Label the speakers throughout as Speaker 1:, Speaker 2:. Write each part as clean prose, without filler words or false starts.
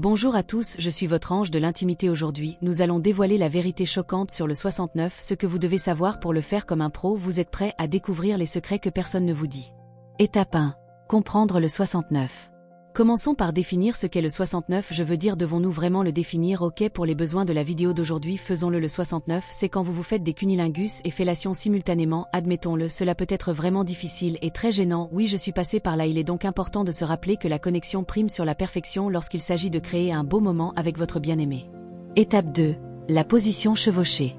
Speaker 1: Bonjour à tous, je suis votre ange de l'intimité. Aujourd'hui, nous allons dévoiler la vérité choquante sur le 69, ce que vous devez savoir pour le faire comme un pro. Vous êtes prêts à découvrir les secrets que personne ne vous dit. Étape 1. Comprendre le 69. Commençons par définir ce qu'est le 69, je veux dire devons-nous vraiment le définir? Ok, pour les besoins de la vidéo d'aujourd'hui, faisons-le. Le 69, c'est quand vous vous faites des cunilingus et fellations simultanément, admettons-le, cela peut être vraiment difficile et très gênant. Oui, je suis passé par là, il est donc important de se rappeler que la connexion prime sur la perfection lorsqu'il s'agit de créer un beau moment avec votre bien-aimé. Étape 2. La position chevauchée.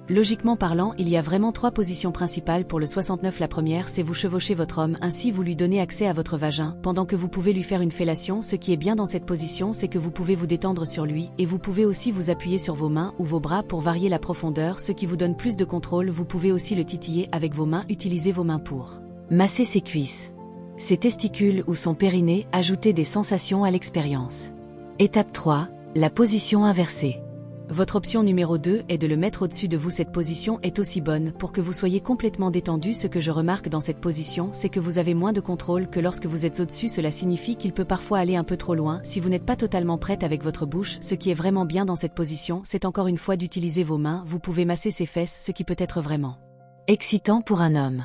Speaker 1: Logiquement parlant, il y a vraiment 3 positions principales pour le 69. La première, c'est vous chevauchez votre homme, ainsi vous lui donnez accès à votre vagin, pendant que vous pouvez lui faire une fellation. Ce qui est bien dans cette position, c'est que vous pouvez vous détendre sur lui, et vous pouvez aussi vous appuyer sur vos mains ou vos bras pour varier la profondeur, ce qui vous donne plus de contrôle. Vous pouvez aussi le titiller avec vos mains, utilisez vos mains pour masser ses cuisses, ses testicules ou son périnée, ajouter des sensations à l'expérience. Étape 3, la position inversée. Votre option numéro 2 est de le mettre au-dessus de vous. Cette position est aussi bonne pour que vous soyez complètement détendu. Ce que je remarque dans cette position, c'est que vous avez moins de contrôle que lorsque vous êtes au-dessus. Cela signifie qu'il peut parfois aller un peu trop loin si vous n'êtes pas totalement prête avec votre bouche. Ce qui est vraiment bien dans cette position, c'est encore une fois d'utiliser vos mains. Vous pouvez masser ses fesses, ce qui peut être vraiment excitant pour un homme.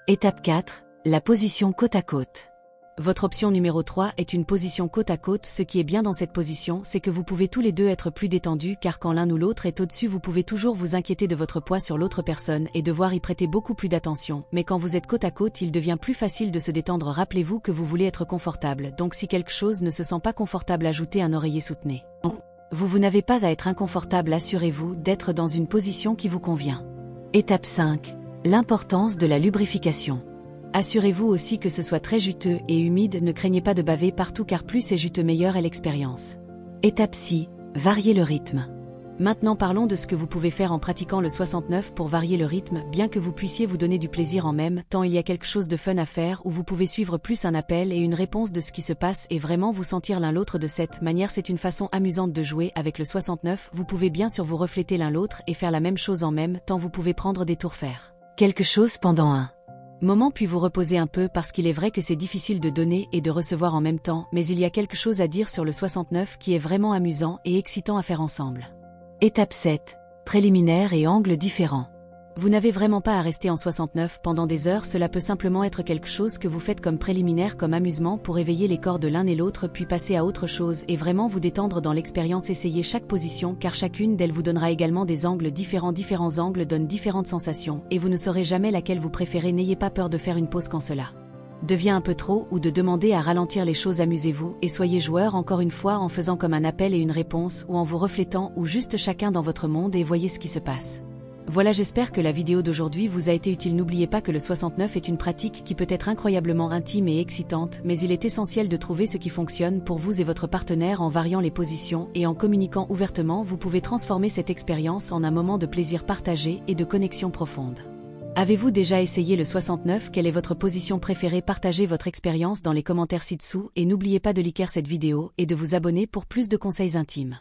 Speaker 1: Étape 4, la position côte à côte. Votre option numéro 3 est une position côte à côte. Ce qui est bien dans cette position, c'est que vous pouvez tous les deux être plus détendus, car quand l'un ou l'autre est au-dessus, vous pouvez toujours vous inquiéter de votre poids sur l'autre personne et devoir y prêter beaucoup plus d'attention. Mais quand vous êtes côte à côte, il devient plus facile de se détendre. Rappelez-vous que vous voulez être confortable, donc si quelque chose ne se sent pas confortable, ajoutez un oreiller soutenu. Vous n'avez pas à être inconfortable, assurez-vous d'être dans une position qui vous convient. Étape 5. L'importance de la lubrification. Assurez-vous aussi que ce soit très juteux et humide, ne craignez pas de baver partout car plus c'est juteux meilleure est l'expérience. Étape 6. Varier le rythme. Maintenant parlons de ce que vous pouvez faire en pratiquant le 69 pour varier le rythme, bien que vous puissiez vous donner du plaisir en même temps. Il y a quelque chose de fun à faire où vous pouvez suivre plus un appel et une réponse de ce qui se passe et vraiment vous sentir l'un l'autre de cette manière. C'est une façon amusante de jouer avec le 69, vous pouvez bien sûr vous refléter l'un l'autre et faire la même chose en même temps. Vous pouvez prendre des tours, faire quelque chose pendant un moment puis vous reposer un peu, parce qu'il est vrai que c'est difficile de donner et de recevoir en même temps, mais il y a quelque chose à dire sur le 69 qui est vraiment amusant et excitant à faire ensemble. Étape 7. Préliminaire et angles différents. Vous n'avez vraiment pas à rester en 69 pendant des heures, cela peut simplement être quelque chose que vous faites comme préliminaire, comme amusement pour éveiller les corps de l'un et l'autre puis passer à autre chose et vraiment vous détendre dans l'expérience. Essayez chaque position car chacune d'elles vous donnera également des angles différents. Différents angles donnent différentes sensations et vous ne saurez jamais laquelle vous préférez. N'ayez pas peur de faire une pause quand cela devient un peu trop ou de demander à ralentir les choses. Amusez-vous et soyez joueur encore une fois en faisant comme un appel et une réponse ou en vous reflétant ou juste chacun dans votre monde et voyez ce qui se passe. Voilà, j'espère que la vidéo d'aujourd'hui vous a été utile. N'oubliez pas que le 69 est une pratique qui peut être incroyablement intime et excitante, mais il est essentiel de trouver ce qui fonctionne pour vous et votre partenaire. En variant les positions et en communiquant ouvertement, vous pouvez transformer cette expérience en un moment de plaisir partagé et de connexion profonde. Avez-vous déjà essayé le 69? Quelle est votre position préférée? Partagez votre expérience dans les commentaires ci-dessous et n'oubliez pas de liker cette vidéo et de vous abonner pour plus de conseils intimes.